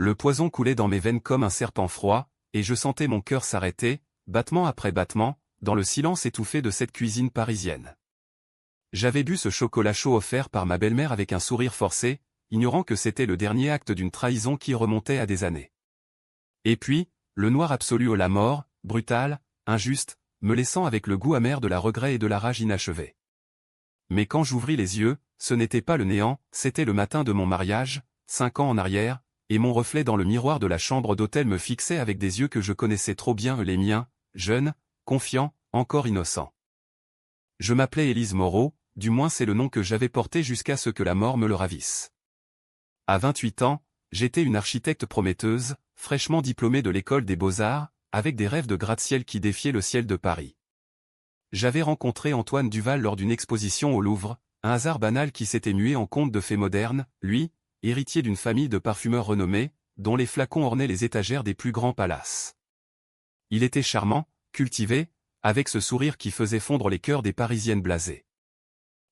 Le poison coulait dans mes veines comme un serpent froid, et je sentais mon cœur s'arrêter, battement après battement, dans le silence étouffé de cette cuisine parisienne. J'avais bu ce chocolat chaud offert par ma belle-mère avec un sourire forcé, ignorant que c'était le dernier acte d'une trahison qui remontait à des années. Et puis, le noir absolu au la mort, brutal, injuste, me laissant avec le goût amer de la regret et de la rage inachevée. Mais quand j'ouvris les yeux, ce n'était pas le néant, c'était le matin de mon mariage, 5 ans en arrière, et mon reflet dans le miroir de la chambre d'hôtel me fixait avec des yeux que je connaissais trop bien, les miens, jeunes, confiants, encore innocents. Je m'appelais Élise Moreau, du moins c'est le nom que j'avais porté jusqu'à ce que la mort me le ravisse. À 28 ans, j'étais une architecte prometteuse, fraîchement diplômée de l'école des Beaux-Arts, avec des rêves de gratte-ciel qui défiaient le ciel de Paris. J'avais rencontré Antoine Duval lors d'une exposition au Louvre, un hasard banal qui s'était mué en conte de fées modernes, lui, héritier d'une famille de parfumeurs renommés, dont les flacons ornaient les étagères des plus grands palaces. Il était charmant, cultivé, avec ce sourire qui faisait fondre les cœurs des Parisiennes blasées.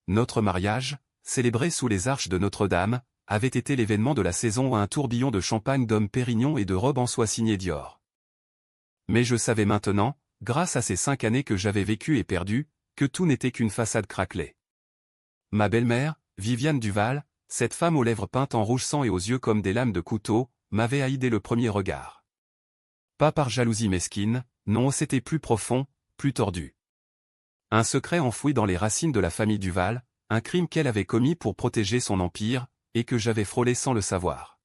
Notre mariage, célébré sous les arches de Notre-Dame, avait été l'événement de la saison à un tourbillon de champagne d'hommes Pérignon et de robes en soie signées Dior. Mais je savais maintenant, grâce à ces 5 années que j'avais vécues et perdues, que tout n'était qu'une façade craquelée. Ma belle-mère, Viviane Duval, cette femme aux lèvres peintes en rouge sang et aux yeux comme des lames de couteau, m'avait haï dès le premier regard. Pas par jalousie mesquine, non, c'était plus profond, plus tordu. Un secret enfoui dans les racines de la famille Duval, un crime qu'elle avait commis pour protéger son empire, et que j'avais frôlé sans le savoir.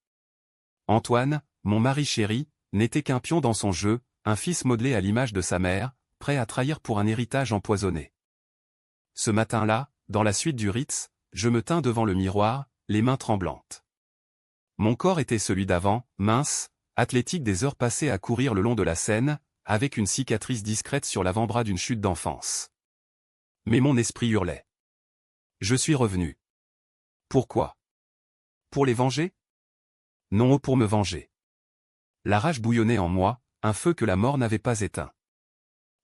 Antoine, mon mari chéri, n'était qu'un pion dans son jeu, un fils modelé à l'image de sa mère, prêt à trahir pour un héritage empoisonné. Ce matin-là, dans la suite du Ritz, je me tins devant le miroir, les mains tremblantes. Mon corps était celui d'avant, mince, athlétique des heures passées à courir le long de la Seine, avec une cicatrice discrète sur l'avant-bras d'une chute d'enfance. Mais mon esprit hurlait. Je suis revenu. Pourquoi? Pour les venger? Non, pour me venger. La rage bouillonnait en moi, un feu que la mort n'avait pas éteint.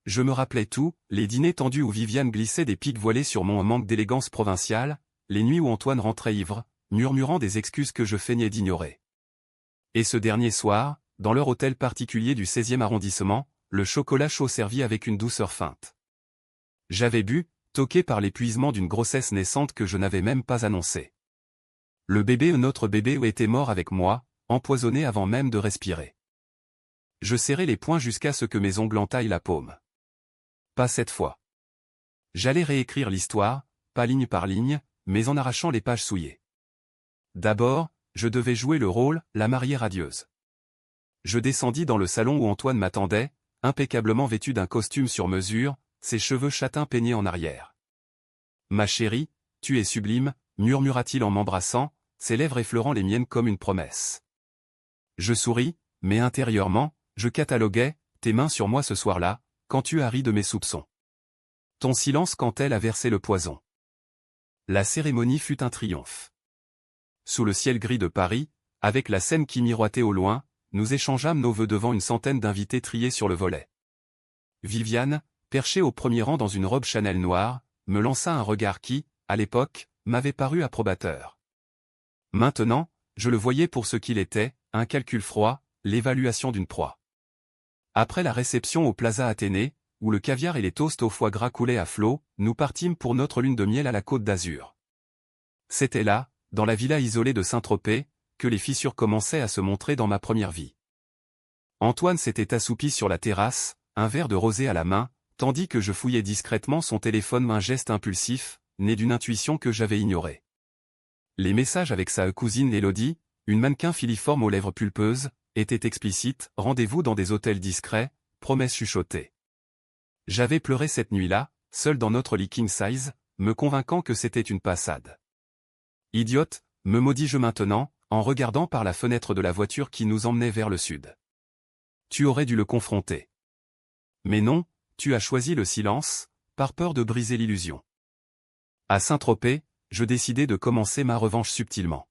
Je me rappelais tout, les dîners tendus où Viviane glissait des piques voilées sur mon manque d'élégance provinciale, les nuits où Antoine rentrait ivre, murmurant des excuses que je feignais d'ignorer. Et ce dernier soir, dans leur hôtel particulier du 16e arrondissement, le chocolat chaud servi avec une douceur feinte. J'avais bu, toqué par l'épuisement d'une grossesse naissante que je n'avais même pas annoncée. Notre bébé était mort avec moi, empoisonné avant même de respirer. Je serrais les poings jusqu'à ce que mes ongles entaillent la paume. Pas cette fois. J'allais réécrire l'histoire, pas ligne par ligne, mais en arrachant les pages souillées. D'abord, je devais jouer le rôle, la mariée radieuse. Je descendis dans le salon où Antoine m'attendait, impeccablement vêtu d'un costume sur mesure, ses cheveux châtains peignés en arrière. « Ma chérie, tu es sublime », murmura-t-il en m'embrassant, ses lèvres effleurant les miennes comme une promesse. Je souris, mais intérieurement, je cataloguais, tes mains sur moi ce soir-là, quand tu as ri de mes soupçons. Ton silence quand elle a versé le poison. La cérémonie fut un triomphe. Sous le ciel gris de Paris, avec la Seine qui miroitait au loin, nous échangeâmes nos vœux devant une centaine d'invités triés sur le volet. Viviane, perchée au premier rang dans une robe Chanel noire, me lança un regard qui, à l'époque, m'avait paru approbateur. Maintenant, je le voyais pour ce qu'il était, un calcul froid, l'évaluation d'une proie. Après la réception au Plaza Athénée, où le caviar et les toasts au foie gras coulaient à flot, nous partîmes pour notre lune de miel à la Côte d'Azur. C'était là, dans la villa isolée de Saint-Tropez, que les fissures commençaient à se montrer dans ma première vie. Antoine s'était assoupi sur la terrasse, un verre de rosé à la main, tandis que je fouillais discrètement son téléphone, un geste impulsif, né d'une intuition que j'avais ignorée. Les messages avec sa cousine Élodie, une mannequin filiforme aux lèvres pulpeuses, étaient explicites, rendez-vous dans des hôtels discrets, promesses chuchotées. J'avais pleuré cette nuit-là, seul dans notre lit king size, me convainquant que c'était une passade. Idiote, me maudis-je maintenant, en regardant par la fenêtre de la voiture qui nous emmenait vers le sud. Tu aurais dû le confronter. Mais non, tu as choisi le silence, par peur de briser l'illusion. À Saint-Tropez, je décidai de commencer ma revanche subtilement.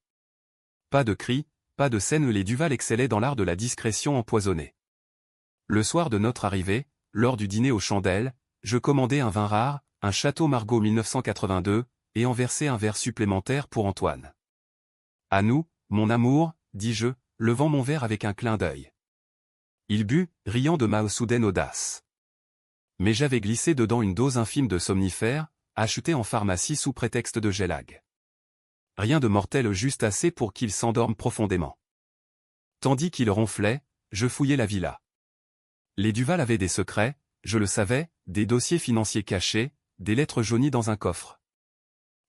Pas de cris, pas de scène, les Duval excellaient dans l'art de la discrétion empoisonnée. Le soir de notre arrivée, lors du dîner aux chandelles, je commandai un vin rare, un Château Margaux 1982, et en versai un verre supplémentaire pour Antoine. À nous, mon amour, dis-je, levant mon verre avec un clin d'œil. Il but, riant de ma soudaine audace. Mais j'avais glissé dedans une dose infime de somnifère, achetée en pharmacie sous prétexte de gélag. Rien de mortel, juste assez pour qu'il s'endorme profondément. Tandis qu'il ronflait, je fouillais la villa. Les Duval avaient des secrets, je le savais, des dossiers financiers cachés, des lettres jaunies dans un coffre.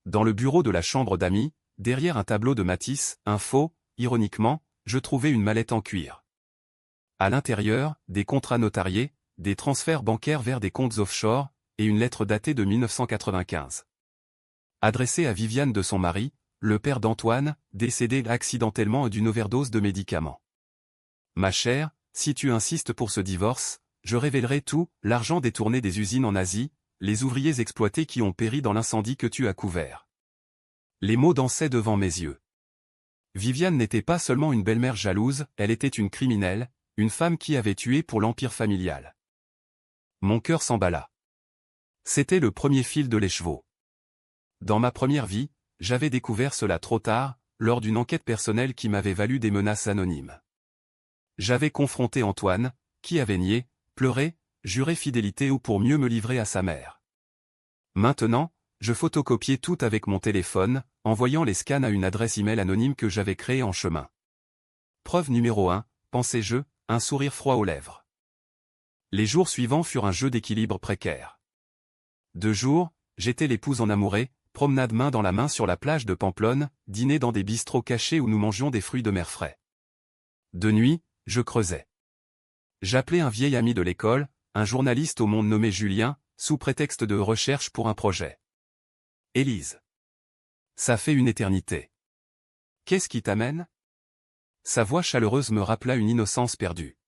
Dans le bureau de la chambre d'amis, derrière un tableau de Matisse, info, ironiquement, je trouvais une mallette en cuir. À l'intérieur, des contrats notariés, des transferts bancaires vers des comptes offshore, et une lettre datée de 1995. Adressée à Viviane de son mari, le père d'Antoine, décédé accidentellement d'une overdose de médicaments. Ma chère, si tu insistes pour ce divorce, je révélerai tout, l'argent détourné des usines en Asie, les ouvriers exploités qui ont péri dans l'incendie que tu as couvert. Les mots dansaient devant mes yeux. Viviane n'était pas seulement une belle-mère jalouse, elle était une criminelle, une femme qui avait tué pour l'empire familial. Mon cœur s'emballa. C'était le premier fil de l'écheveau. Dans ma première vie, j'avais découvert cela trop tard, lors d'une enquête personnelle qui m'avait valu des menaces anonymes. J'avais confronté Antoine, qui avait nié, pleuré, juré fidélité ou pour mieux me livrer à sa mère. Maintenant, je photocopiais tout avec mon téléphone, envoyant les scans à une adresse email anonyme que j'avais créée en chemin. Preuve numéro 1, pensais-je, un sourire froid aux lèvres. Les jours suivants furent un jeu d'équilibre précaire. 2 jours, j'étais l'épouse en amourée, promenade main dans la main sur la plage de Pamplonne, dîner dans des bistrots cachés où nous mangions des fruits de mer frais. De nuit, je creusais. J'appelais un vieil ami de l'école, un journaliste au monde nommé Julien, sous prétexte de recherche pour un projet. Élise. Ça fait une éternité. Qu'est-ce qui t'amène? Sa voix chaleureuse me rappela une innocence perdue.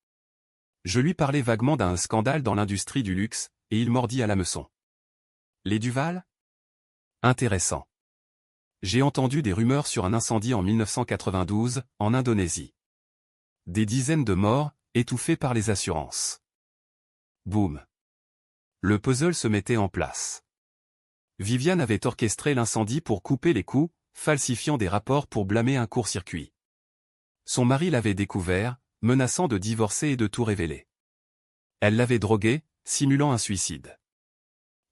Je lui parlais vaguement d'un scandale dans l'industrie du luxe, et il mordit à l'hameçon. Les Duval? Intéressant. J'ai entendu des rumeurs sur un incendie en 1992, en Indonésie. Des dizaines de morts, étouffés par les assurances. Boum. Le puzzle se mettait en place. Viviane avait orchestré l'incendie pour couper les coups, falsifiant des rapports pour blâmer un court-circuit. Son mari l'avait découvert, menaçant de divorcer et de tout révéler. Elle l'avait drogué, simulant un suicide.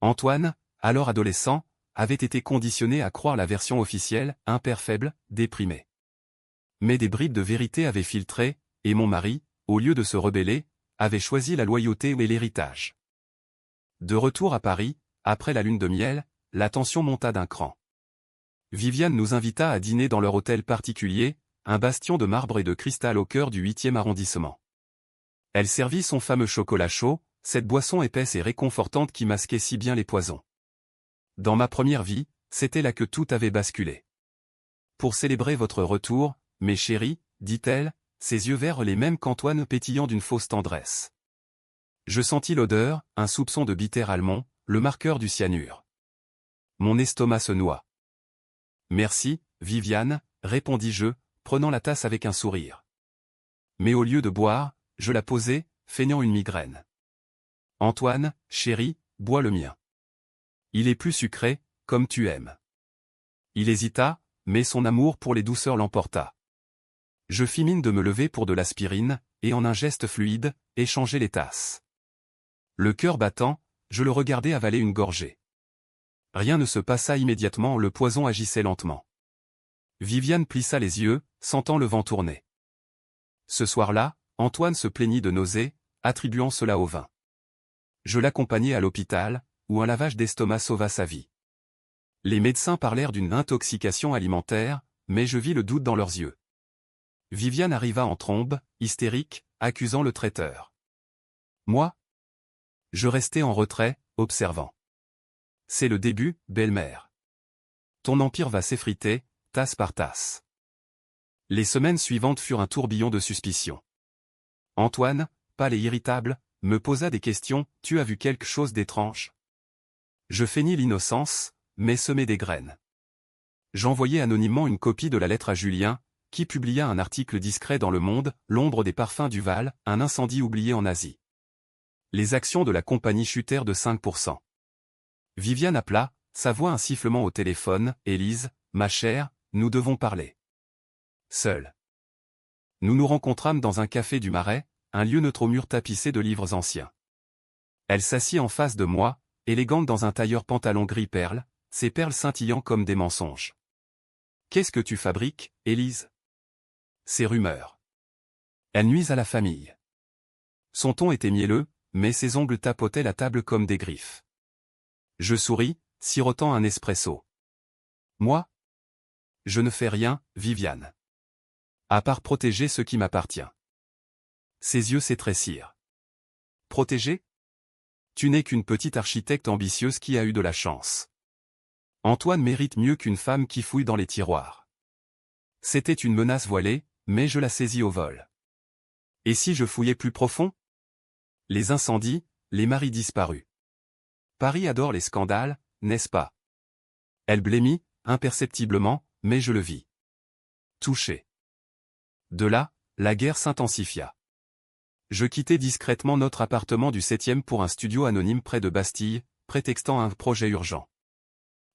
Antoine, alors adolescent, avait été conditionné à croire la version officielle, un père faible, déprimé. Mais des bribes de vérité avaient filtré, et mon mari, au lieu de se rebeller, avait choisi la loyauté et l'héritage. De retour à Paris, après la lune de miel, la tension monta d'un cran. Viviane nous invita à dîner dans leur hôtel particulier, un bastion de marbre et de cristal au cœur du 8e arrondissement. Elle servit son fameux chocolat chaud, cette boisson épaisse et réconfortante qui masquait si bien les poisons. Dans ma première vie, c'était là que tout avait basculé. Pour célébrer votre retour, mes chéris, dit-elle, ses yeux verts les mêmes qu'Antoine pétillant d'une fausse tendresse. Je sentis l'odeur, un soupçon de bitter allemand, le marqueur du cyanure. Mon estomac se noua. Merci, Viviane, répondis-je, prenant la tasse avec un sourire. Mais au lieu de boire, je la posai, feignant une migraine. Antoine, chéri, bois le mien. Il est plus sucré, comme tu aimes. Il hésita, mais son amour pour les douceurs l'emporta. Je fis mine de me lever pour de l'aspirine, et en un geste fluide, échanger les tasses. Le cœur battant, je le regardai avaler une gorgée. Rien ne se passa immédiatement, le poison agissait lentement. Viviane plissa les yeux, sentant le vent tourner. Ce soir-là, Antoine se plaignit de nausées, attribuant cela au vin. Je l'accompagnai à l'hôpital, où un lavage d'estomac sauva sa vie. Les médecins parlèrent d'une intoxication alimentaire, mais je vis le doute dans leurs yeux. Viviane arriva en trombe, hystérique, accusant le traiteur. Moi? Je restai en retrait, observant. C'est le début, belle-mère. Ton empire va s'effriter, tasse par tasse. Les semaines suivantes furent un tourbillon de suspicion. Antoine, pâle et irritable, me posa des questions, tu as vu quelque chose d'étrange? Je feignis l'innocence, mais semai des graines. J'envoyai anonymement une copie de la lettre à Julien, qui publia un article discret dans Le Monde, l'ombre des parfums Duval, un incendie oublié en Asie. Les actions de la compagnie chutèrent de 5%. Viviane appela, sa voix un sifflement au téléphone, Élise, ma chère, nous devons parler. Seule. Nous nous rencontrâmes dans un café du Marais, un lieu neutre aux murs tapissés de livres anciens. Elle s'assit en face de moi, élégante dans un tailleur pantalon gris perle, ses perles scintillant comme des mensonges. « Qu'est-ce que tu fabriques, Élise ?» Ces rumeurs. Elles nuisent à la famille. Son ton était mielleux, mais ses ongles tapotaient la table comme des griffes. Je souris, sirotant un espresso. Moi? Je ne fais rien, Viviane. À part protéger ce qui m'appartient. Ses yeux s'étrécirent. Protéger? Tu n'es qu'une petite architecte ambitieuse qui a eu de la chance. Antoine mérite mieux qu'une femme qui fouille dans les tiroirs. C'était une menace voilée, mais je la saisis au vol. Et si je fouillais plus profond? Les incendies, les maris disparus. Paris adore les scandales, n'est-ce pas? Elle blêmit, imperceptiblement, mais je le vis. Touché. De là, la guerre s'intensifia. Je quittai discrètement notre appartement du 7e pour un studio anonyme près de Bastille, prétextant un projet urgent.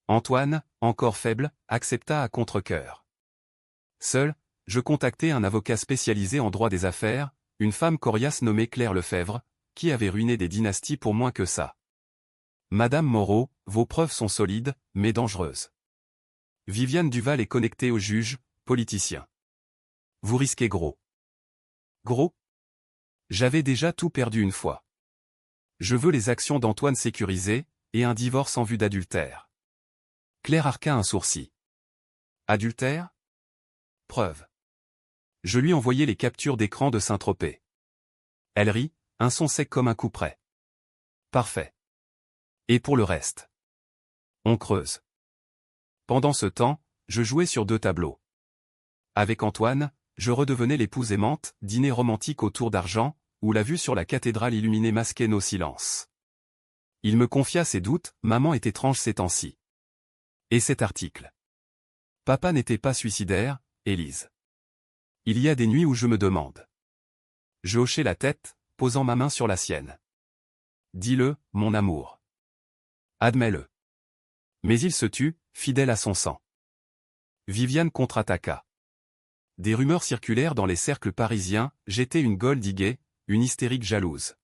Antoine, encore faible, accepta à contre-cœur. Seul, je contactai un avocat spécialisé en droit des affaires, une femme coriace nommée Claire Lefebvre, qui avait ruiné des dynasties pour moins que ça. Madame Moreau, vos preuves sont solides, mais dangereuses. Viviane Duval est connectée au juge, politicien. Vous risquez gros. Gros? J'avais déjà tout perdu une fois. Je veux les actions d'Antoine sécurisées, et un divorce en vue d'adultère. Claire arqua un sourcil. Adultère? Preuve. Je lui envoyai les captures d'écran de Saint-Tropez. Elle rit, un son sec comme un couperet. Parfait. Et pour le reste? On creuse. Pendant ce temps, je jouais sur 2 tableaux. Avec Antoine, je redevenais l'épouse aimante, dîner romantique autour d'argent, où la vue sur la cathédrale illuminée masquait nos silences. Il me confia ses doutes, maman est étrange ces temps-ci. Et cet article. Papa n'était pas suicidaire, Élise. Il y a des nuits où je me demande. Je hochai la tête, posant ma main sur la sienne. Dis-le, mon amour. Admets-le. Mais il se tut, fidèle à son sang. Viviane contre-attaqua. Des rumeurs circulèrent dans les cercles parisiens, j'étais une gold digger, une hystérique jalouse.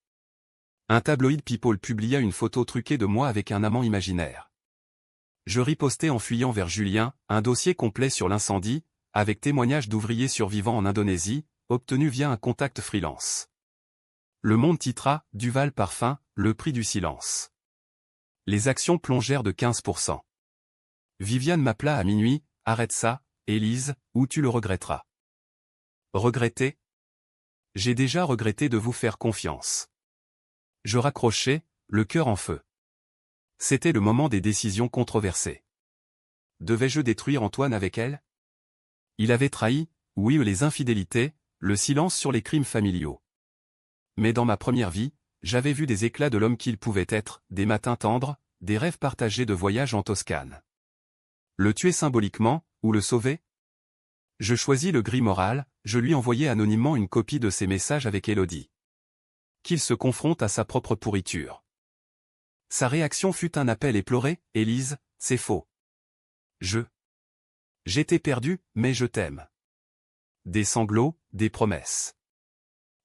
Un tabloïd People publia une photo truquée de moi avec un amant imaginaire. Je ripostai en fuyant vers Julien, un dossier complet sur l'incendie, avec témoignages d'ouvriers survivants en Indonésie, obtenu via un contact freelance. Le Monde titra, Duval Parfum, le prix du silence. Les actions plongèrent de 15%. Viviane m'appela à minuit, arrête ça, Élise, ou tu le regretteras. Regretter? J'ai déjà regretté de vous faire confiance. Je raccrochai, le cœur en feu. C'était le moment des décisions controversées. Devais-je détruire Antoine avec elle? Il avait trahi, oui, les infidélités, le silence sur les crimes familiaux. Mais dans ma première vie, j'avais vu des éclats de l'homme qu'il pouvait être, des matins tendres, des rêves partagés de voyages en Toscane. Le tuer symboliquement, ou le sauver? Je choisis le gris moral, je lui envoyai anonymement une copie de ses messages avec Élodie. Qu'il se confronte à sa propre pourriture. Sa réaction fut un appel éploré, Élise, c'est faux. J'étais perdu, mais je t'aime. Des sanglots, des promesses.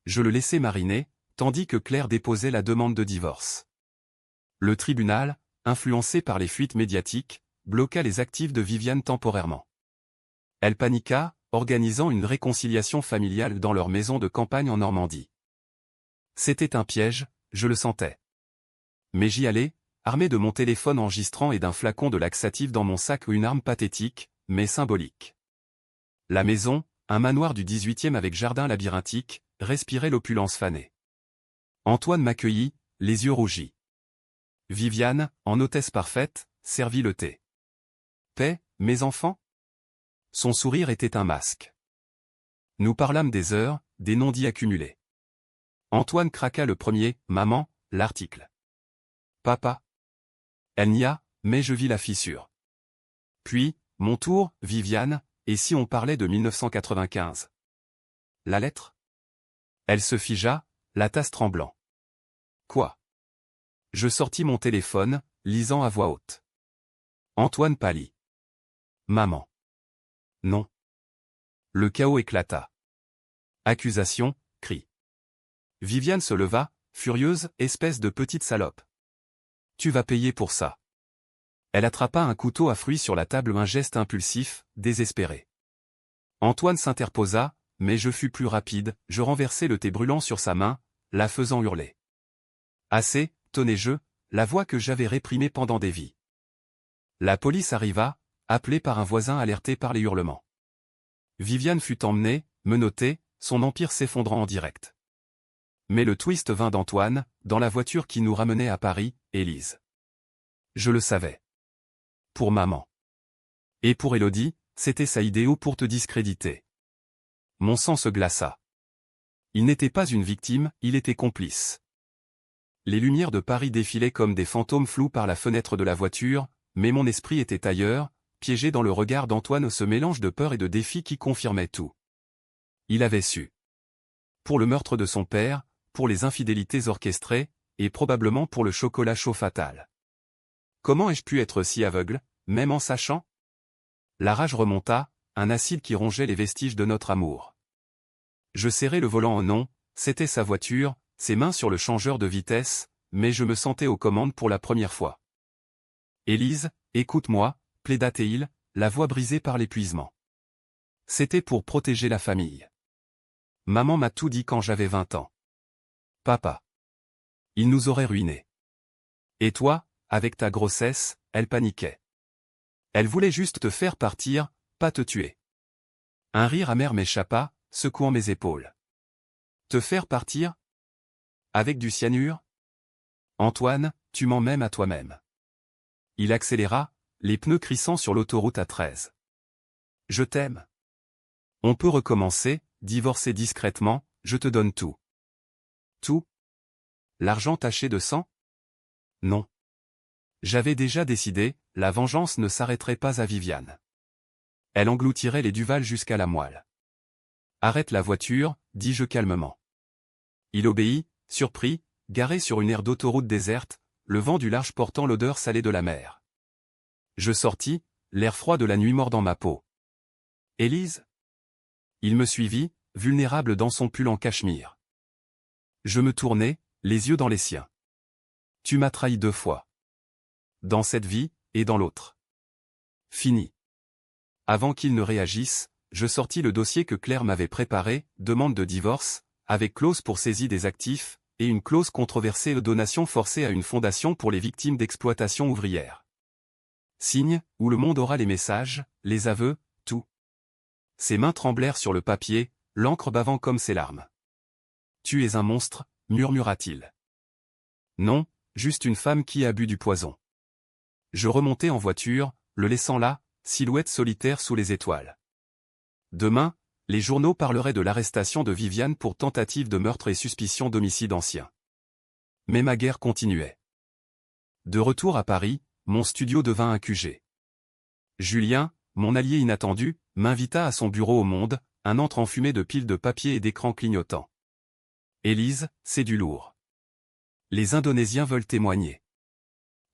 Je le laissai mariner, tandis que Claire déposait la demande de divorce. Le tribunal, influencé par les fuites médiatiques, bloqua les actifs de Viviane temporairement. Elle paniqua, organisant une réconciliation familiale dans leur maison de campagne en Normandie. C'était un piège, je le sentais. Mais j'y allais, armé de mon téléphone enregistrant et d'un flacon de laxatif dans mon sac, une arme pathétique, mais symbolique. La maison, un manoir du 18e avec jardin labyrinthique, respirait l'opulence fanée. Antoine m'accueillit, les yeux rougis. Viviane, en hôtesse parfaite, servit le thé. Paix, mes enfants? Son sourire était un masque. Nous parlâmes des heures, des non-dits accumulés. Antoine craqua le premier, maman, l'article. Papa. Elle nia, mais je vis la fissure. Puis, mon tour, Viviane, et si on parlait de 1995? La lettre? Elle se figea, la tasse tremblant. Quoi? Je sortis mon téléphone, lisant à voix haute. Antoine pâlit. Maman. Non. Le chaos éclata. Accusation, cri. Viviane se leva, furieuse, espèce de petite salope. Tu vas payer pour ça. Elle attrapa un couteau à fruits sur la table, un geste impulsif, désespéré. Antoine s'interposa, mais je fus plus rapide, je renversai le thé brûlant sur sa main, la faisant hurler. Assez, tonnai-je, la voix que j'avais réprimée pendant des vies. La police arriva, appelée par un voisin alerté par les hurlements. Viviane fut emmenée, menottée, son empire s'effondrant en direct. Mais le twist vint d'Antoine, dans la voiture qui nous ramenait à Paris, Élise. Je le savais. Pour maman. Et pour Élodie, c'était sa idéo pour te discréditer. Mon sang se glaça. Il n'était pas une victime, il était complice. Les lumières de Paris défilaient comme des fantômes flous par la fenêtre de la voiture, mais mon esprit était ailleurs, piégé dans le regard d'Antoine, ce mélange de peur et de défi qui confirmait tout. Il avait su. Pour le meurtre de son père, pour les infidélités orchestrées, et probablement pour le chocolat chaud fatal. Comment ai-je pu être si aveugle, même en sachant? La rage remonta, un acide qui rongeait les vestiges de notre amour. Je serrai le volant en non, c'était sa voiture, ses mains sur le changeur de vitesse, mais je me sentais aux commandes pour la première fois. Élise, écoute-moi, plaida-t-il, la voix brisée par l'épuisement. C'était pour protéger la famille. Maman m'a tout dit quand j'avais 20 ans. Papa. Il nous aurait ruinés. Et toi, avec ta grossesse, elle paniquait. Elle voulait juste te faire partir, pas te tuer. Un rire amer m'échappa, secouant mes épaules. Te faire partir? Avec du cyanure? Antoine, tu mens même à toi-même. Il accéléra, les pneus crissant sur l'autoroute A13. Je t'aime. On peut recommencer, divorcer discrètement, je te donne tout. Tout? L'argent taché de sang? Non. J'avais déjà décidé, la vengeance ne s'arrêterait pas à Viviane. Elle engloutirait les Duval jusqu'à la moelle. Arrête la voiture, dis-je calmement. Il obéit, surpris, garé sur une aire d'autoroute déserte, le vent du large portant l'odeur salée de la mer. Je sortis, l'air froid de la nuit mordant ma peau. Élise? Il me suivit, vulnérable dans son pull en cachemire. Je me tournai, les yeux dans les siens. Tu m'as trahi 2 fois. Dans cette vie, et dans l'autre. Fini. Avant qu'il ne réagisse, je sortis le dossier que Claire m'avait préparé, demande de divorce, avec clause pour saisie des actifs, et une clause controversée de donation forcée à une fondation pour les victimes d'exploitation ouvrière. Signe, où le monde aura les messages, les aveux, tout. Ses mains tremblèrent sur le papier, l'encre bavant comme ses larmes. Tu es un monstre, murmura-t-il. Non, juste une femme qui a bu du poison. Je remontai en voiture, le laissant là, silhouette solitaire sous les étoiles. Demain, les journaux parleraient de l'arrestation de Viviane pour tentative de meurtre et suspicion d'homicide ancien. Mais ma guerre continuait. De retour à Paris, mon studio devint un QG. Julien, mon allié inattendu, m'invita à son bureau au Monde, un antre enfumé de piles de papier et d'écrans clignotants. Élise, c'est du lourd. Les Indonésiens veulent témoigner.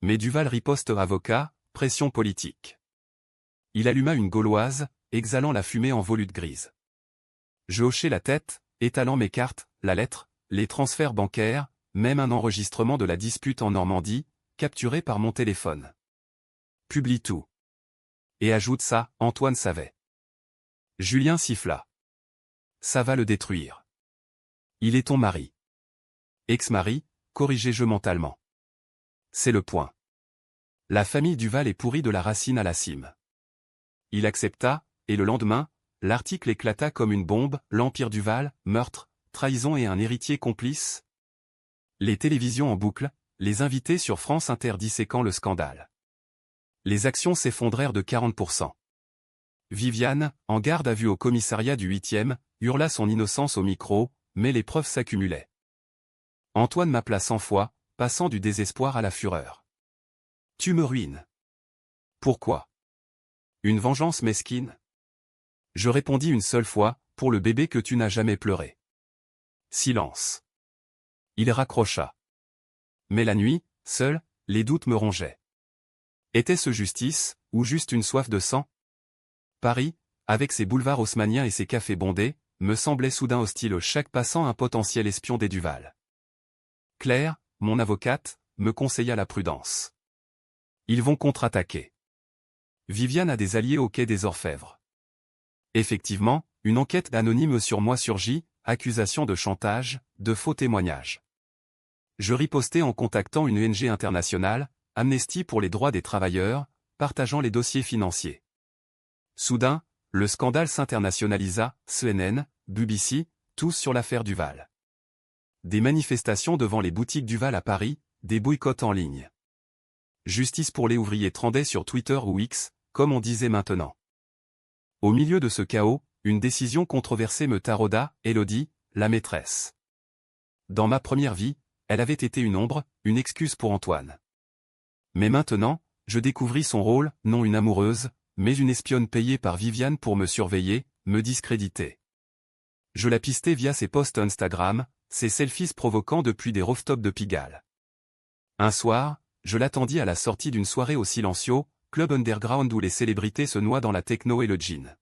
Mais Duval riposte avocat, pression politique. Il alluma une gauloise, exhalant la fumée en volute grise. Je hochai la tête, étalant mes cartes, la lettre, les transferts bancaires, même un enregistrement de la dispute en Normandie, capturé par mon téléphone. Publie tout. Et ajoute ça, Antoine savait. Julien siffla. Ça va le détruire. Il est ton mari. Ex-mari, corrigeai-je mentalement. C'est le point. La famille Duval est pourrie de la racine à la cime. Il accepta, et le lendemain, l'article éclata comme une bombe, l'Empire Duval, meurtre, trahison et un héritier complice. Les télévisions en boucle, les invités sur France Inter disséquant le scandale. Les actions s'effondrèrent de 40%. Viviane, en garde à vue au commissariat du 8e, hurla son innocence au micro, mais les preuves s'accumulaient. Antoine m'appela 100 fois, passant du désespoir à la fureur. Tu me ruines. Pourquoi? Une vengeance mesquine? Je répondis une seule fois, pour le bébé que tu n'as jamais pleuré. Silence. Il raccrocha. Mais la nuit, seul, les doutes me rongeaient. Était-ce justice, ou juste une soif de sang? Paris, avec ses boulevards haussmanniens et ses cafés bondés, me semblait soudain hostile, chaque passant un potentiel espion des Duval. Claire, mon avocate, me conseilla la prudence. Ils vont contre-attaquer. Viviane a des alliés au quai des Orfèvres. Effectivement, une enquête anonyme sur moi surgit, accusation de chantage, de faux témoignages. Je ripostai en contactant une ONG internationale, Amnesty pour les droits des travailleurs, partageant les dossiers financiers. Soudain, le scandale s'internationalisa, CNN, BBC, tous sur l'affaire Duval. Des manifestations devant les boutiques Duval à Paris, des boycotts en ligne. Justice pour les ouvriers trendait sur Twitter ou X, comme on disait maintenant. Au milieu de ce chaos, une décision controversée me tarauda, Élodie, la maîtresse. Dans ma première vie, elle avait été une ombre, une excuse pour Antoine. Mais maintenant, je découvris son rôle, non une amoureuse, mais une espionne payée par Viviane pour me surveiller, me discréditer. Je la pistais via ses posts Instagram, ses selfies provoquant depuis des rooftops de Pigalle. Un soir, je l'attendis à la sortie d'une soirée au Silencio, club underground où les célébrités se noient dans la techno et le gin.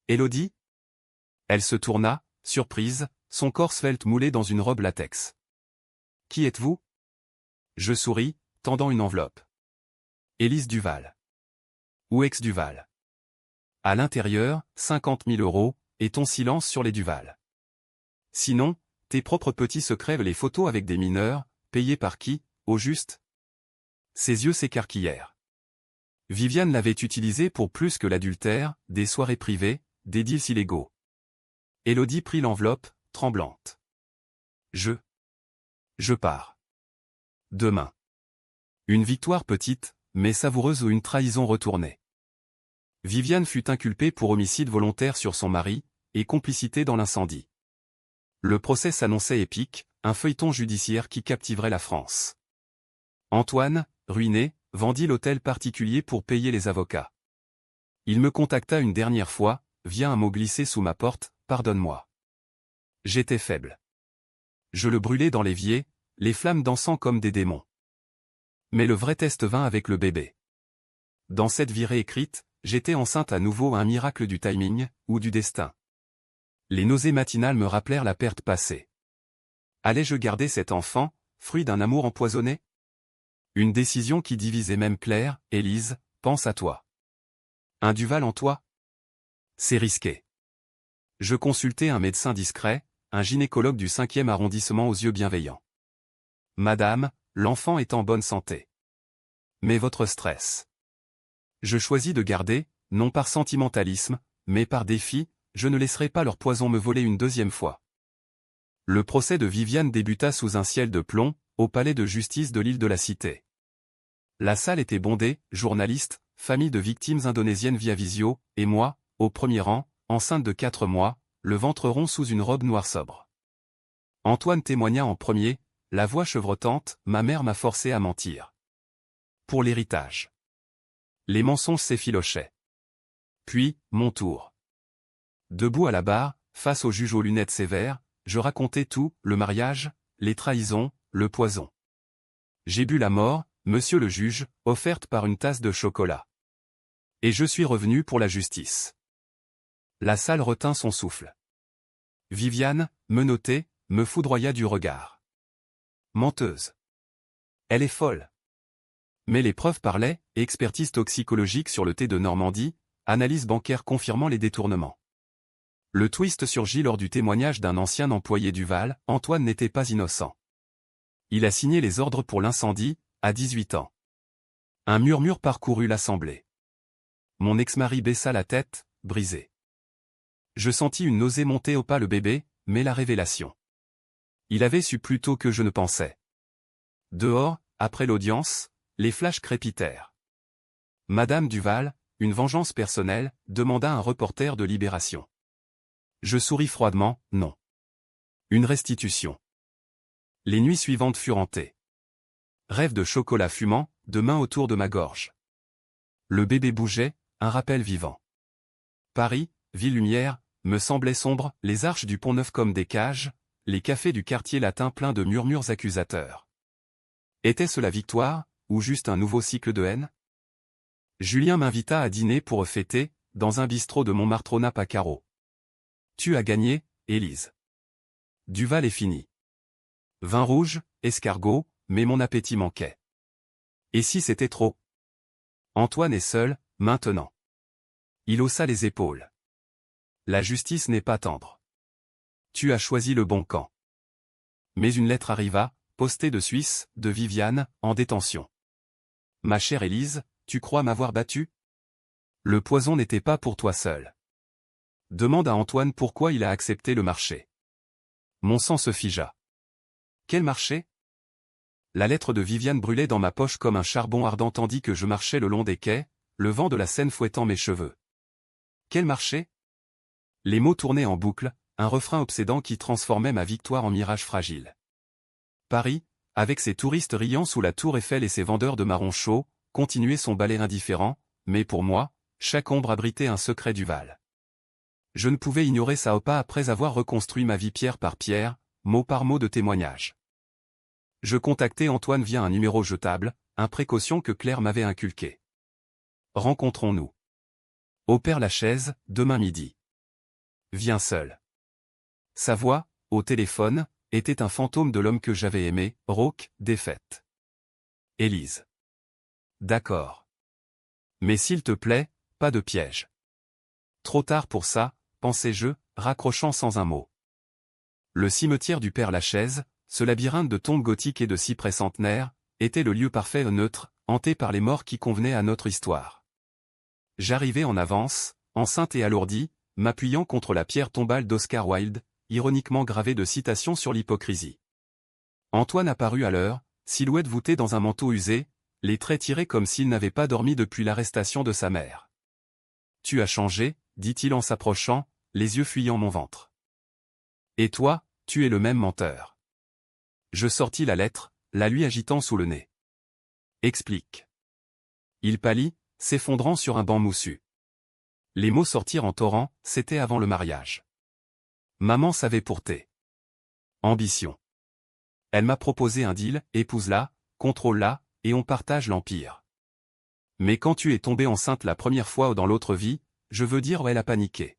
Élodie ? Elle se tourna, surprise, son corps svelte moulé dans une robe latex. Qui êtes-vous ? Je souris, tendant une enveloppe. Élise Duval. Ou ex-Duval. À l'intérieur, 50 000 €, et ton silence sur les Duval. Sinon, tes propres petits secrets, les photos avec des mineurs, payés par qui, au juste ? Ses yeux s'écarquillèrent. Viviane l'avait utilisé pour plus que l'adultère, des soirées privées, des deals illégaux. Élodie prit l'enveloppe, tremblante. Je pars. Demain. Une victoire petite, mais savoureuse ou une trahison retournée. Viviane fut inculpée pour homicide volontaire sur son mari, et complicité dans l'incendie. Le procès s'annonçait épique, un feuilleton judiciaire qui captiverait la France. Antoine, ruiné, vendit l'hôtel particulier pour payer les avocats. Il me contacta une dernière fois, via un mot glissé sous ma porte, « Pardonne-moi ». J'étais faible. Je le brûlais dans l'évier, les flammes dansant comme des démons. Mais le vrai test vint avec le bébé. Dans cette virée écrite, j'étais enceinte à nouveau, un miracle du timing, ou du destin. Les nausées matinales me rappelèrent la perte passée. Allais-je garder cet enfant, fruit d'un amour empoisonné ? Une décision qui divisait même Claire. Élise, pense à toi. Un Duval en toi ? C'est risqué. Je consultai un médecin discret, un gynécologue du 5e arrondissement aux yeux bienveillants. Madame, l'enfant est en bonne santé. Mais votre stress. Je choisis de garder, non par sentimentalisme, mais par défi, je ne laisserai pas leur poison me voler une deuxième fois. Le procès de Viviane débuta sous un ciel de plomb, au palais de justice de l'île de la Cité. La salle était bondée, journalistes, familles de victimes indonésiennes via visio, et moi, au premier rang, enceinte de 4 mois, le ventre rond sous une robe noire sobre. Antoine témoigna en premier, la voix chevrotante, ma mère m'a forcé à mentir. Pour l'héritage. Les mensonges s'effilochaient. Puis, mon tour. Debout à la barre, face au juge aux lunettes sévères, je racontais tout, le mariage, les trahisons, le poison. J'ai bu la mort, monsieur le juge, offerte par une tasse de chocolat. Et je suis revenu pour la justice. La salle retint son souffle. Viviane, menottée, me foudroya du regard. Menteuse. Elle est folle. Mais les preuves parlaient, expertise toxicologique sur le thé de Normandie, analyse bancaire confirmant les détournements. Le twist surgit lors du témoignage d'un ancien employé Duval, Antoine n'était pas innocent. Il a signé les ordres pour l'incendie, à 18 ans. Un murmure parcourut l'assemblée. Mon ex-mari baissa la tête, brisé. Je sentis une nausée monter au pas le bébé, mais la révélation. Il avait su plus tôt que je ne pensais. Dehors, après l'audience, les flashs crépitèrent. Madame Duval, une vengeance personnelle, demanda un reporter de Libération. Je souris froidement, non. Une restitution. Les nuits suivantes furent hantées. Rêve de chocolat fumant, de mains autour de ma gorge. Le bébé bougeait, un rappel vivant. Paris, ville lumière, me semblait sombre, les arches du Pont-Neuf comme des cages, les cafés du quartier latin pleins de murmures accusateurs. Était-ce la victoire, ou juste un nouveau cycle de haine ? Julien m'invita à dîner pour fêter, dans un bistrot de Montmartre au Nap à Carreau. Tu as gagné, Élise. Duval est fini. Vin rouge, escargot, mais mon appétit manquait. Et si c'était trop? Antoine est seul, maintenant. Il haussa les épaules. La justice n'est pas tendre. Tu as choisi le bon camp. Mais une lettre arriva, postée de Suisse, de Viviane, en détention. Ma chère Élise, tu crois m'avoir battu? Le poison n'était pas pour toi seul. Demande à Antoine pourquoi il a accepté le marché. Mon sang se figea. Quel marché? La lettre de Viviane brûlait dans ma poche comme un charbon ardent tandis que je marchais le long des quais, le vent de la Seine fouettant mes cheveux. Quel marché? Les mots tournaient en boucle, un refrain obsédant qui transformait ma victoire en mirage fragile. Paris, avec ses touristes riant sous la tour Eiffel et ses vendeurs de marrons chauds, continuait son ballet indifférent, mais pour moi, chaque ombre abritait un secret Duval. Je ne pouvais ignorer ça pas après avoir reconstruit ma vie pierre par pierre, mot par mot de témoignage. Je contactai Antoine via un numéro jetable, un précaution que Claire m'avait inculqué. Rencontrons-nous. Au Père-Lachaise, demain midi. Viens seul. Sa voix, au téléphone, était un fantôme de l'homme que j'avais aimé, rauque, défaite. Élise. D'accord. Mais s'il te plaît, pas de piège. Trop tard pour ça, pensais-je, raccrochant sans un mot. Le cimetière du Père-Lachaise, ce labyrinthe de tombes gothiques et de cyprès centenaires, était le lieu parfait neutre, hanté par les morts qui convenaient à notre histoire. J'arrivai en avance, enceinte et alourdie, m'appuyant contre la pierre tombale d'Oscar Wilde, ironiquement gravée de citations sur l'hypocrisie. Antoine apparut à l'heure, silhouette voûtée dans un manteau usé, les traits tirés comme s'il n'avait pas dormi depuis l'arrestation de sa mère. « Tu as changé » dit-il en s'approchant, les yeux fuyant mon ventre. « Et toi, tu es le même menteur. » Je sortis la lettre, la lui agitant sous le nez. « Explique. » Il pâlit, s'effondrant sur un banc moussu. Les mots sortirent en torrent, c'était avant le mariage. Maman savait porter. Ambition. Elle m'a proposé un deal, épouse-la, contrôle-la, et on partage l'empire. Mais quand tu es tombée enceinte la première fois ou dans l'autre vie, je veux dire elle a paniqué.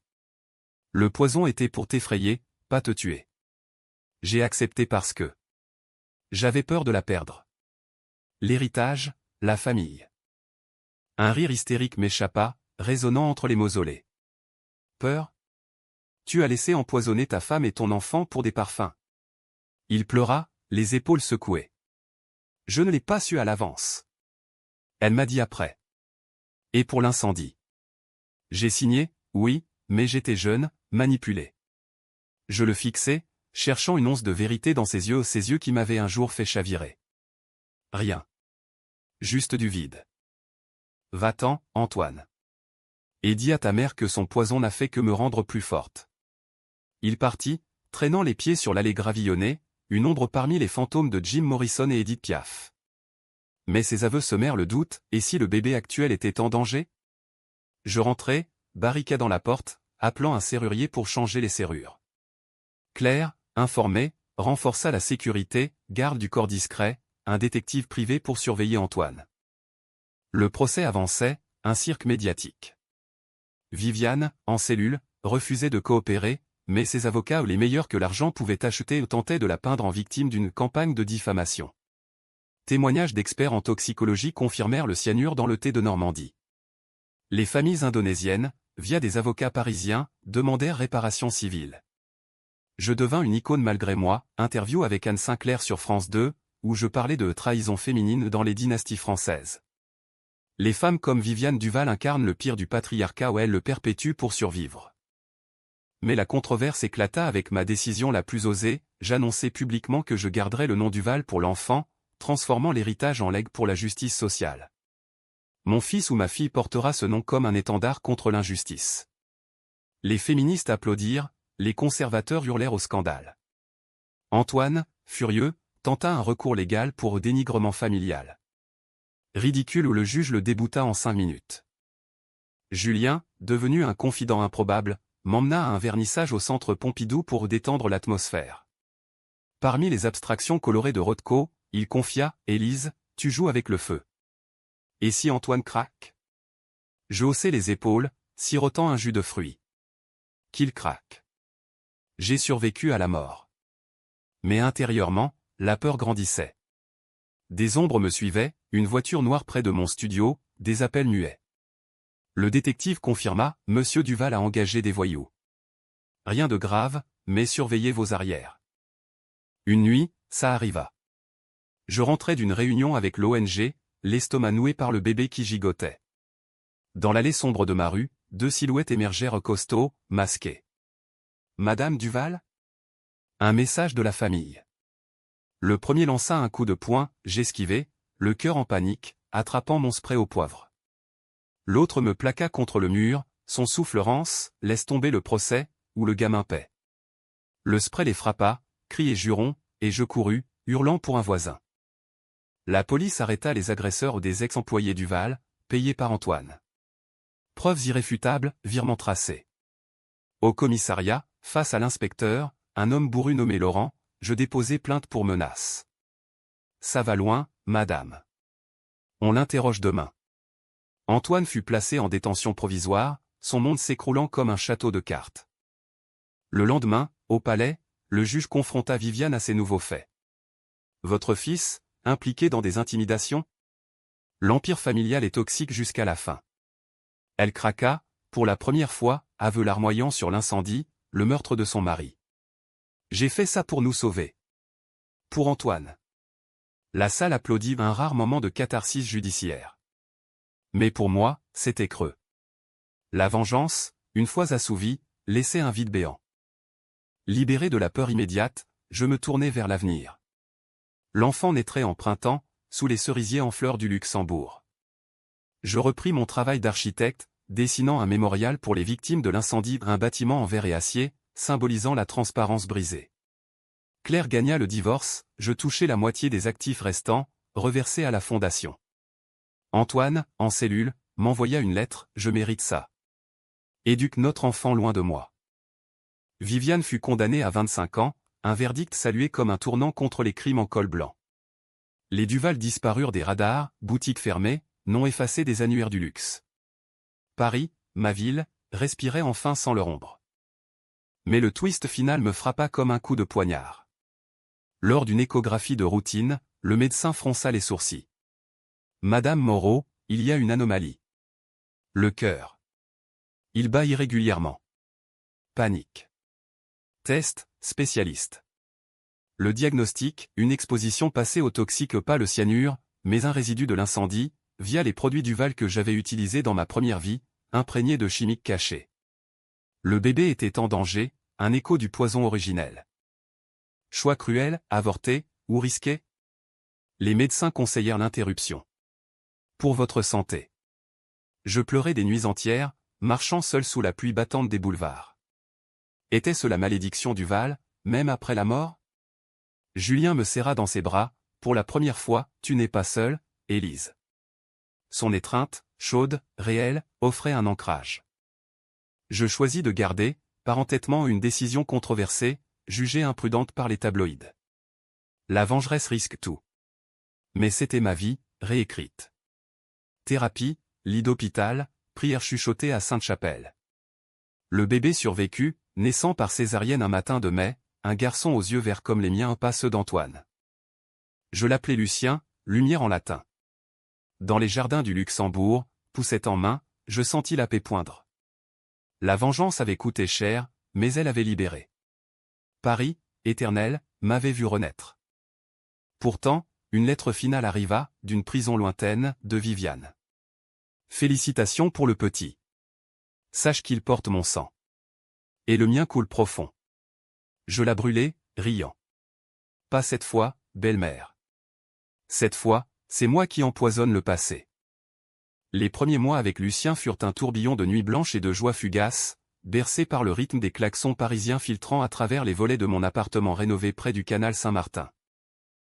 Le poison était pour t'effrayer, pas te tuer. J'ai accepté parce que j'avais peur de la perdre. L'héritage, la famille. Un rire hystérique m'échappa, résonnant entre les mausolées. Peur? Tu as laissé empoisonner ta femme et ton enfant pour des parfums. Il pleura, les épaules secouées. Je ne l'ai pas su à l'avance. Elle m'a dit après. Et pour l'incendie? J'ai signé, oui, mais j'étais jeune, manipulé. Je le fixais, cherchant une once de vérité dans ses yeux qui m'avaient un jour fait chavirer. Rien. Juste du vide. Va-t'en, Antoine. Et dis à ta mère que son poison n'a fait que me rendre plus forte. Il partit, traînant les pieds sur l'allée gravillonnée, une ombre parmi les fantômes de Jim Morrison et Edith Piaf. Mais ses aveux semèrent le doute, et si le bébé actuel était en danger? Je rentrai, barricadant la porte, appelant un serrurier pour changer les serrures. Claire, informée, renforça la sécurité, garde du corps discret, un détective privé pour surveiller Antoine. Le procès avançait, un cirque médiatique. Viviane, en cellule, refusait de coopérer, mais ses avocats les meilleurs que l'argent pouvait acheter tentaient de la peindre en victime d'une campagne de diffamation. Témoignages d'experts en toxicologie confirmèrent le cyanure dans le thé de Normandie. Les familles indonésiennes, via des avocats parisiens, demandèrent réparation civile. Je devins une icône malgré moi, interview avec Anne Sinclair sur France 2, où je parlais de trahison féminine dans les dynasties françaises. Les femmes comme Viviane Duval incarnent le pire du patriarcat ou elles le perpétuent pour survivre. Mais la controverse éclata avec ma décision la plus osée, j'annonçai publiquement que je garderais le nom Duval pour l'enfant, transformant l'héritage en legs pour la justice sociale. Mon fils ou ma fille portera ce nom comme un étendard contre l'injustice. Les féministes applaudirent, les conservateurs hurlèrent au scandale. Antoine, furieux, tenta un recours légal pour dénigrement familial. Ridicule où le juge le débouta en 5 minutes. Julien, devenu un confident improbable, m'emmena à un vernissage au centre Pompidou pour détendre l'atmosphère. Parmi les abstractions colorées de Rothko, il confia, « Élise, tu joues avec le feu. Et si Antoine craque ?» Je haussai les épaules, sirotant un jus de fruits. Qu'il craque. J'ai survécu à la mort. Mais intérieurement, la peur grandissait. Des ombres me suivaient, une voiture noire près de mon studio, des appels muets. Le détective confirma, Monsieur Duval a engagé des voyous. Rien de grave, mais surveillez vos arrières. Une nuit, ça arriva. Je rentrais d'une réunion avec l'ONG, l'estomac noué par le bébé qui gigotait. Dans l'allée sombre de ma rue, deux silhouettes émergèrent costauds, masquées. Madame Duval ? Un message de la famille. Le premier lança un coup de poing, j'esquivai, le cœur en panique, attrapant mon spray au poivre. L'autre me plaqua contre le mur, son souffle rance, laisse tomber le procès, ou le gamin paie. Le spray les frappa, cris et jurons, et je courus, hurlant pour un voisin. La police arrêta les agresseurs des ex-employés Duval, payés par Antoine. Preuves irréfutables, virement tracé. Au commissariat, face à l'inspecteur, un homme bourru nommé Laurent, je déposai plainte pour menace. Ça va loin, madame. On l'interroge demain. Antoine fut placé en détention provisoire, son monde s'écroulant comme un château de cartes. Le lendemain, au palais, le juge confronta Viviane à ces nouveaux faits. Votre fils, impliqué dans des intimidations ? L'empire familial est toxique jusqu'à la fin. Elle craqua, pour la première fois, aveu larmoyant sur l'incendie, le meurtre de son mari. J'ai fait ça pour nous sauver. Pour Antoine. La salle applaudit, un rare moment de catharsis judiciaire. Mais pour moi, c'était creux. La vengeance, une fois assouvie, laissait un vide béant. Libéré de la peur immédiate, je me tournai vers l'avenir. L'enfant naîtrait en printemps, sous les cerisiers en fleurs du Luxembourg. Je repris mon travail d'architecte, dessinant un mémorial pour les victimes de l'incendie d'un bâtiment en verre et acier, symbolisant la transparence brisée. Claire gagna le divorce, je touchai la moitié des actifs restants, reversés à la fondation. Antoine, en cellule, m'envoya une lettre, je mérite ça. Éduque notre enfant loin de moi. Viviane fut condamnée à 25 ans, un verdict salué comme un tournant contre les crimes en col blanc. Les Duval disparurent des radars, boutiques fermées, noms effacés des annuaires du luxe. Paris, ma ville, respirait enfin sans leur ombre. Mais le twist final me frappa comme un coup de poignard. Lors d'une échographie de routine, le médecin fronça les sourcils. Madame Moreau, il y a une anomalie. Le cœur. Il bat irrégulièrement. Panique. Test, spécialiste. Le diagnostic, une exposition passée au toxique, pas le cyanure, mais un résidu de l'incendie, via les produits Duval que j'avais utilisés dans ma première vie, imprégnés de chimiques cachés. Le bébé était en danger, un écho du poison originel. Choix cruel, avorté, ou risqué ? Les médecins conseillèrent l'interruption. Pour votre santé. Je pleurais des nuits entières, marchant seul sous la pluie battante des boulevards. Était-ce la malédiction Duval, même après la mort ? Julien me serra dans ses bras, pour la première fois, tu n'es pas seule, Élise. Son étreinte, chaude, réelle, offrait un ancrage. Je choisis de garder, par entêtement, une décision controversée, jugée imprudente par les tabloïds. La vengeresse risque tout. Mais c'était ma vie, réécrite. Thérapie, lit d'hôpital, prière chuchotée à Sainte-Chapelle. Le bébé survécut, naissant par césarienne un matin de mai, un garçon aux yeux verts comme les miens, pas ceux d'Antoine. Je l'appelais Lucien, lumière en latin. Dans les jardins du Luxembourg, poussette en main, je sentis la paix poindre. La vengeance avait coûté cher, mais elle avait libéré. Paris, éternel, m'avait vu renaître. Pourtant, une lettre finale arriva, d'une prison lointaine, de Viviane. Félicitations pour le petit. Sache qu'il porte mon sang. Et le mien coule profond. Je la brûlai, riant. Pas cette fois, belle-mère. Cette fois, c'est moi qui empoisonne le passé. Les premiers mois avec Lucien furent un tourbillon de nuits blanches et de joie fugace, bercé par le rythme des klaxons parisiens filtrant à travers les volets de mon appartement rénové près du canal Saint-Martin.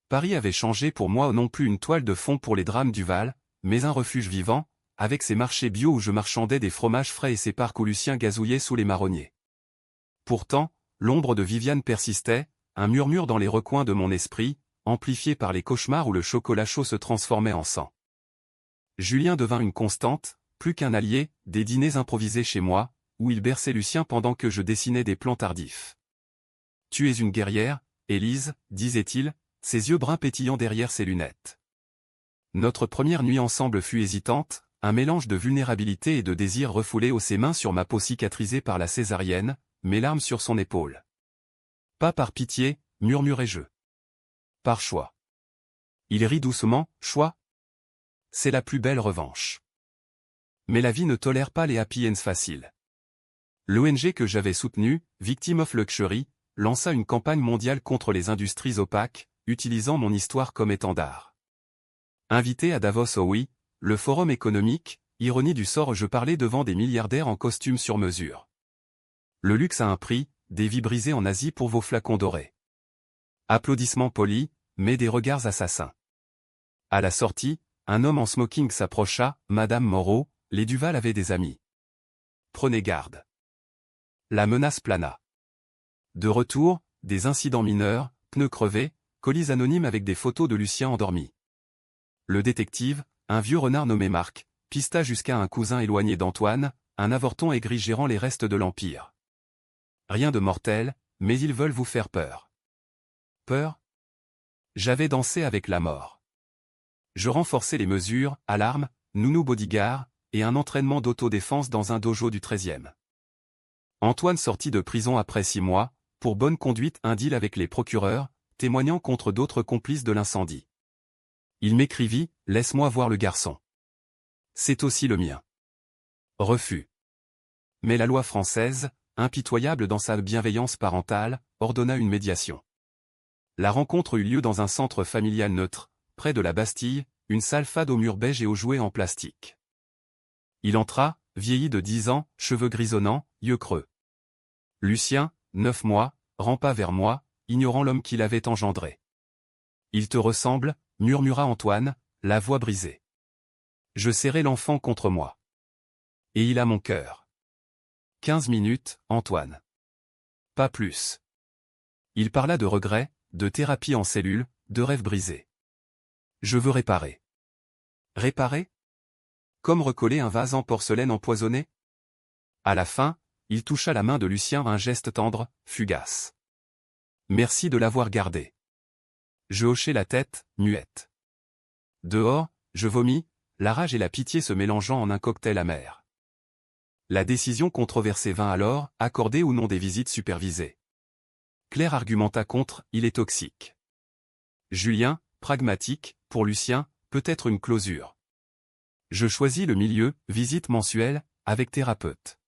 Paris avait changé pour moi non plus une toile de fond pour les drames Duval, mais un refuge vivant, avec ses marchés bio où je marchandais des fromages frais et ses parcs où Lucien gazouillait sous les marronniers. Pourtant, l'ombre de Viviane persistait, un murmure dans les recoins de mon esprit, amplifié par les cauchemars où le chocolat chaud se transformait en sang. Julien devint une constante, plus qu'un allié, des dîners improvisés chez moi, où il berçait Lucien pendant que je dessinais des plans tardifs. Tu es une guerrière, Élise, disait-il, ses yeux bruns pétillant derrière ses lunettes. Notre première nuit ensemble fut hésitante, un mélange de vulnérabilité et de désir refoulé ses mains sur ma peau cicatrisée par la césarienne, mes larmes sur son épaule. Pas par pitié, murmurai-je. Par choix. Il rit doucement, choix. C'est la plus belle revanche. Mais la vie ne tolère pas les happy ends faciles. L'ONG que j'avais soutenue, Victim of Luxury, lança une campagne mondiale contre les industries opaques, utilisant mon histoire comme étendard. Invité à Davos oui, le forum économique, ironie du sort, je parlais devant des milliardaires en costume sur mesure. Le luxe a un prix, des vies brisées en Asie pour vos flacons dorés. Applaudissements polis, mais des regards assassins. À la sortie, un homme en smoking s'approcha, Madame Moreau, les Duval avaient des amis. Prenez garde. La menace plana. De retour, des incidents mineurs, pneus crevés, colis anonymes avec des photos de Lucien endormi. Le détective, un vieux renard nommé Marc, pista jusqu'à un cousin éloigné d'Antoine, un avorton aigri gérant les restes de l'Empire. Rien de mortel, mais ils veulent vous faire peur. Peur? J'avais dansé avec la mort. Je renforçais les mesures, alarme, nounou bodyguard, et un entraînement d'autodéfense dans un dojo du 13e. Antoine sortit de prison après 6 mois, pour bonne conduite un deal avec les procureurs, témoignant contre d'autres complices de l'incendie. Il m'écrivit, laisse-moi voir le garçon. C'est aussi le mien. Refus. Mais la loi française, impitoyable dans sa bienveillance parentale, ordonna une médiation. La rencontre eut lieu dans un centre familial neutre, près de la Bastille, une salle fade aux murs beige et aux jouets en plastique. Il entra, vieilli de 10 ans, cheveux grisonnants, yeux creux. Lucien, 9 mois, rampa vers moi, ignorant l'homme qu'il avait engendré. Il te ressemble, murmura Antoine, la voix brisée. Je serrai l'enfant contre moi. Et il a mon cœur. 15 minutes, Antoine. Pas plus. Il parla de regrets, de thérapie en cellule, de rêves brisés. Je veux réparer. Réparer? Comme recoller un vase en porcelaine empoisonné? À la fin, il toucha la main de Lucien, un geste tendre, fugace. Merci de l'avoir gardé. Je hochai la tête, muette. Dehors, je vomis, la rage et la pitié se mélangeant en un cocktail amer. La décision controversée vint alors, accorder ou non des visites supervisées. Claire argumenta contre, il est toxique. Julien, pragmatique, pour Lucien, peut-être une clausure. Je choisis le milieu, visite mensuelle, avec thérapeute.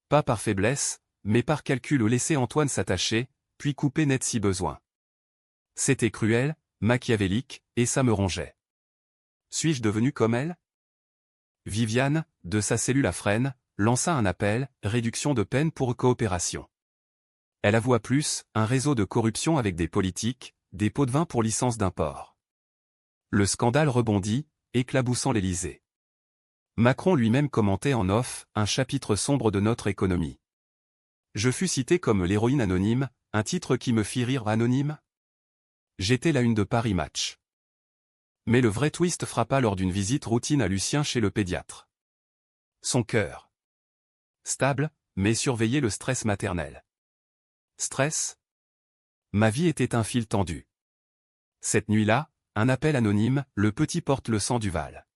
Pas par faiblesse, mais par calcul ou laisser Antoine s'attacher, puis couper net si besoin. C'était cruel, machiavélique, et ça me rongeait. Suis-je devenu comme elle? Viviane, de sa cellule à Fresnes, lança un appel, réduction de peine pour coopération. Elle avoua plus, un réseau de corruption avec des politiques, des pots de vin pour licence d'import. Le scandale rebondit, éclaboussant l'Élysée. Macron lui-même commentait en off, un chapitre sombre de notre économie. Je fus cité comme l'héroïne anonyme, un titre qui me fit rire. Anonyme? J'étais la une de Paris Match. Mais le vrai twist frappa lors d'une visite routine à Lucien chez le pédiatre. Son cœur. Stable, mais surveillait le stress maternel. Stress? Ma vie était un fil tendu. Cette nuit-là, un appel anonyme, le petit porte le sang du Val.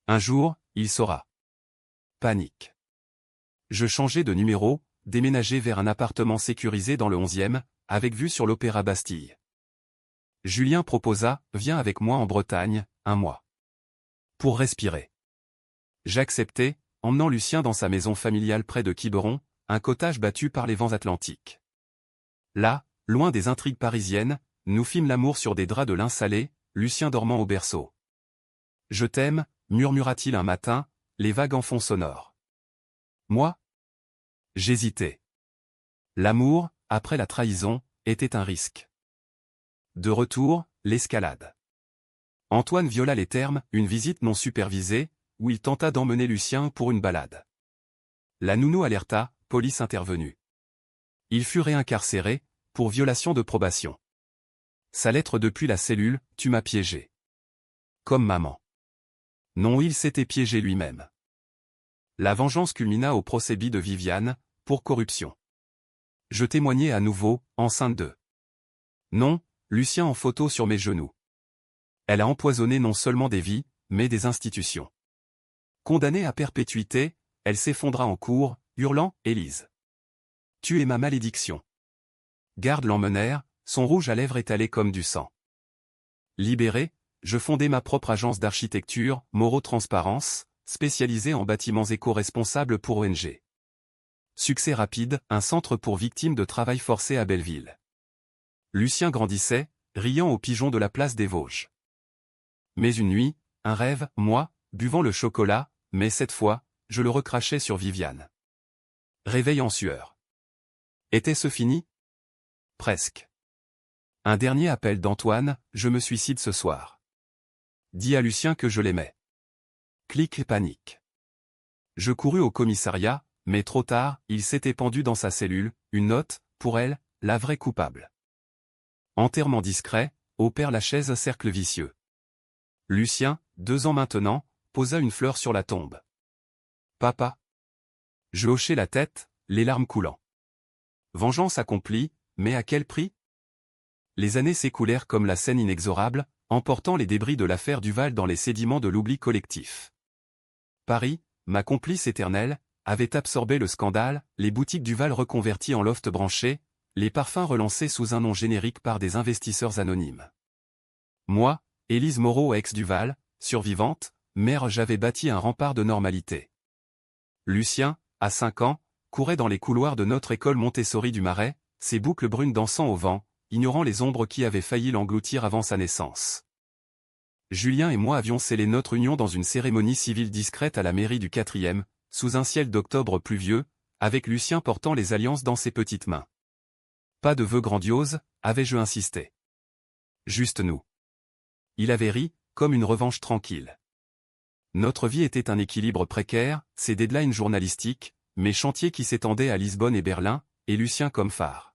Un jour, il saura. Panique. Je changeai de numéro, déménageai vers un appartement sécurisé dans le 11e, avec vue sur l'Opéra Bastille. Julien proposa, viens avec moi en Bretagne, 1 mois. Pour respirer. J'acceptai, emmenant Lucien dans sa maison familiale près de Quiberon, un cottage battu par les vents atlantiques. Là, loin des intrigues parisiennes, nous fîmes l'amour sur des draps de lin salé, Lucien dormant au berceau. Je t'aime, murmura-t-il un matin, les vagues en fond sonore. Moi? J'hésitais. L'amour, après la trahison, était un risque. De retour, l'escalade. Antoine viola les termes, une visite non supervisée, où il tenta d'emmener Lucien pour une balade. La nounou alerta, police intervenue. Il fut réincarcéré, pour violation de probation. Sa lettre depuis la cellule, tu m'as piégé. Comme maman. Non, il s'était piégé lui-même. La vengeance culmina au procès de Viviane, pour corruption. Je témoignais à nouveau, enceinte de. Non, Lucien en photo sur mes genoux. Elle a empoisonné non seulement des vies, mais des institutions. Condamnée à perpétuité, elle s'effondra en cours, hurlant « Élise. Tu es ma malédiction. » Gardes l'emmenèrent, son rouge à lèvres étalé comme du sang. Libéré, je fondai ma propre agence d'architecture, Moreau Transparence, spécialisée en bâtiments éco-responsables pour ONG. Succès rapide, un centre pour victimes de travail forcé à Belleville. Lucien grandissait, riant aux pigeons de la place des Vosges. Mais une nuit, un rêve, moi, buvant le chocolat, mais cette fois, je le recrachais sur Viviane. Réveil en sueur. Était-ce fini? Presque. Un dernier appel d'Antoine, je me suicide ce soir. Dis à Lucien que je l'aimais. Clic et panique. Je courus au commissariat, mais trop tard, il s'était pendu dans sa cellule, une note, pour elle, la vraie coupable. Enterrement discret, au Père Lachaise cercle vicieux. Lucien, 2 ans maintenant, posa une fleur sur la tombe. Papa. Je hochai la tête, les larmes coulant. Vengeance accomplie, mais à quel prix? Les années s'écoulèrent comme la Seine inexorable, emportant les débris de l'affaire Duval dans les sédiments de l'oubli collectif. Paris, ma complice éternelle, avait absorbé le scandale, les boutiques Duval reconverties en loft branchés, les parfums relancés sous un nom générique par des investisseurs anonymes. Moi, Élise Moreau ex-Duval, survivante, mère, j'avais bâti un rempart de normalité. Lucien, à 5 ans, courait dans les couloirs de notre école Montessori du Marais, ses boucles brunes dansant au vent, ignorant les ombres qui avaient failli l'engloutir avant sa naissance. Julien et moi avions scellé notre union dans une cérémonie civile discrète à la mairie du 4e, sous un ciel d'octobre pluvieux, avec Lucien portant les alliances dans ses petites mains. Pas de vœux grandioses, avais-je insisté. Juste nous. Il avait ri, comme une revanche tranquille. Notre vie était un équilibre précaire, ses deadlines journalistiques, mes chantiers qui s'étendaient à Lisbonne et Berlin, et Lucien comme phare.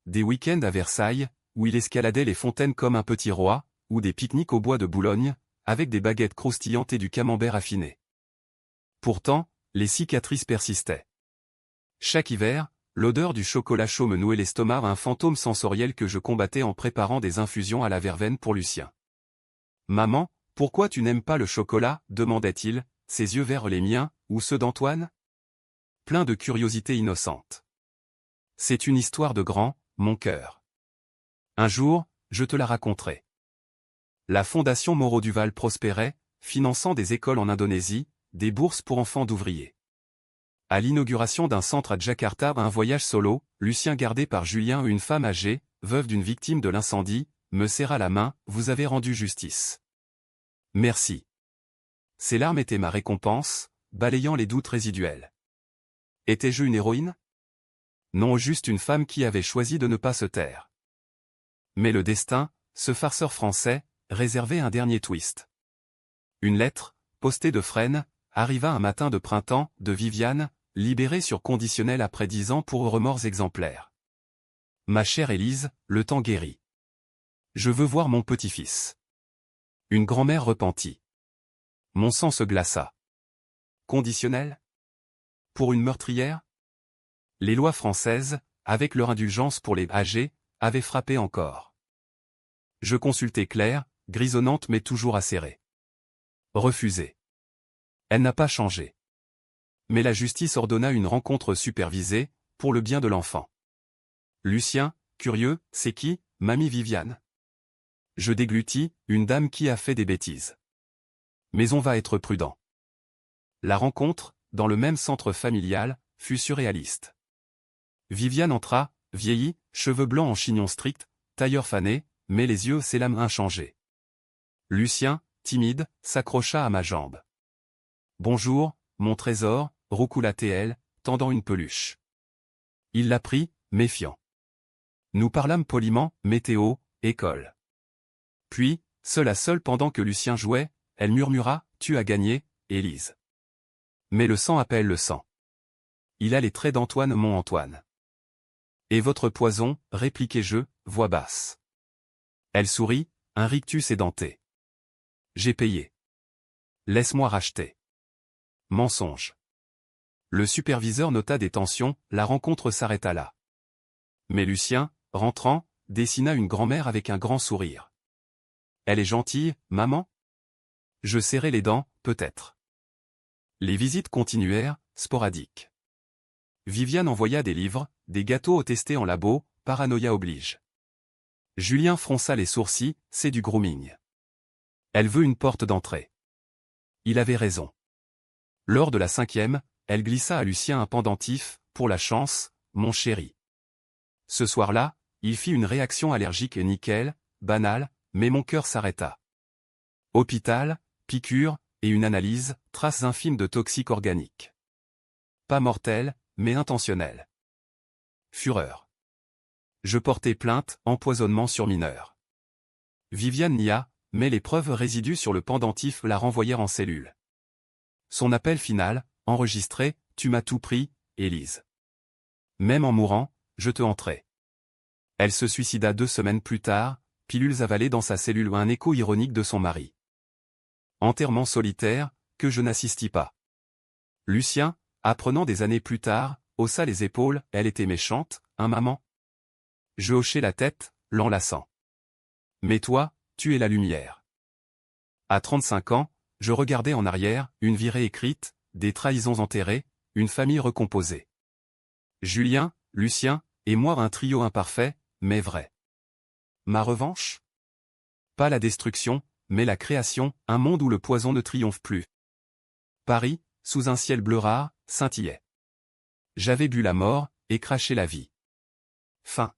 Des week-ends à Versailles, où il escaladait les fontaines comme un petit roi, ou des pique-niques au bois de Boulogne, avec des baguettes croustillantes et du camembert affiné. Pourtant, les cicatrices persistaient. Chaque hiver, l'odeur du chocolat chaud me nouait l'estomac, un fantôme sensoriel que je combattais en préparant des infusions à la verveine pour Lucien. « Maman, pourquoi tu n'aimes pas le chocolat ?» demandait-il, ses yeux vers les miens, ou ceux d'Antoine. Plein de curiosité innocente. C'est une histoire de grand, mon cœur. Un jour, je te la raconterai. La Fondation Moreau Duval prospérait, finançant des écoles en Indonésie, des bourses pour enfants d'ouvriers. À l'inauguration d'un centre à Jakarta, un voyage solo, Lucien gardé par Julien, une femme âgée, veuve d'une victime de l'incendie, me serra la main, « Vous avez rendu justice. » Merci. Ces larmes étaient ma récompense, balayant les doutes résiduels. Étais-je une héroïne? Non, juste une femme qui avait choisi de ne pas se taire. Mais le destin, ce farceur français, réservait un dernier twist. Une lettre, postée de Fresnes, arriva un matin de printemps, de Viviane, libérée sur conditionnel après 10 ans pour remords exemplaires. Ma chère Élise, le temps guérit. Je veux voir mon petit-fils. Une grand-mère repentie. Mon sang se glaça. Conditionnel? Pour une meurtrière? Les lois françaises, avec leur indulgence pour les âgés, avaient frappé encore. Je consultai Claire, grisonnante mais toujours acérée. Refusé. Elle n'a pas changé. Mais la justice ordonna une rencontre supervisée, pour le bien de l'enfant. Lucien, curieux, c'est qui, mamie Viviane? Je déglutis, une dame qui a fait des bêtises. Mais on va être prudent. La rencontre, dans le même centre familial, fut surréaliste. Viviane entra, vieillie, cheveux blancs en chignon strict, tailleur fané, mais les yeux et l'âme inchangés. Lucien, timide, s'accrocha à ma jambe. Bonjour, mon trésor, roucoula-t-elle, tendant une peluche. Il la prit, méfiant. Nous parlâmes poliment, météo, école. Puis, seule à seule pendant que Lucien jouait, elle murmura, tu as gagné, Élise. Mais le sang appelle le sang. Il a les traits d'Antoine, mon Antoine. Et votre poison, répliquai-je, voix basse. Elle sourit, un rictus édenté. J'ai payé. Laisse-moi racheter. Mensonge. Le superviseur nota des tensions, la rencontre s'arrêta là. Mais Lucien, rentrant, dessina une grand-mère avec un grand sourire. Elle est gentille, maman? Je serrai les dents, peut-être. Les visites continuèrent, sporadiques. Viviane envoya des livres, des gâteaux testés en labo, paranoïa oblige. Julien fronça les sourcils, c'est du grooming. Elle veut une porte d'entrée. Il avait raison. Lors de la 5e, elle glissa à Lucien un pendentif, pour la chance, mon chéri. Ce soir-là, il fit une réaction allergique et nickel, banale, mais mon cœur s'arrêta. Hôpital, piqûre, et une analyse, traces infimes de toxiques organiques. Pas mortels, mais intentionnels. Fureur. Je portai plainte, empoisonnement sur mineur. Viviane nia, mais les preuves résidues sur le pendentif la renvoyèrent en cellule. Son appel final, enregistré, tu m'as tout pris, Élise. Même en mourant, je te hantrai. Elle se suicida 2 semaines plus tard, pilules avalées dans sa cellule, un écho ironique de son mari. Enterrement solitaire, que je n'assistis pas. Lucien, apprenant des années plus tard, haussa les épaules, elle était méchante, hein maman? Je hochai la tête, l'enlaçant. Mais toi, tu es la lumière. À 35 ans, je regardais en arrière, une virée écrite, des trahisons enterrées, une famille recomposée. Julien, Lucien, et moi un trio imparfait, mais vrai. Ma revanche? Pas la destruction, mais la création, un monde où le poison ne triomphe plus. Paris, sous un ciel bleu rare, scintillait. J'avais bu la mort, et craché la vie. Fin.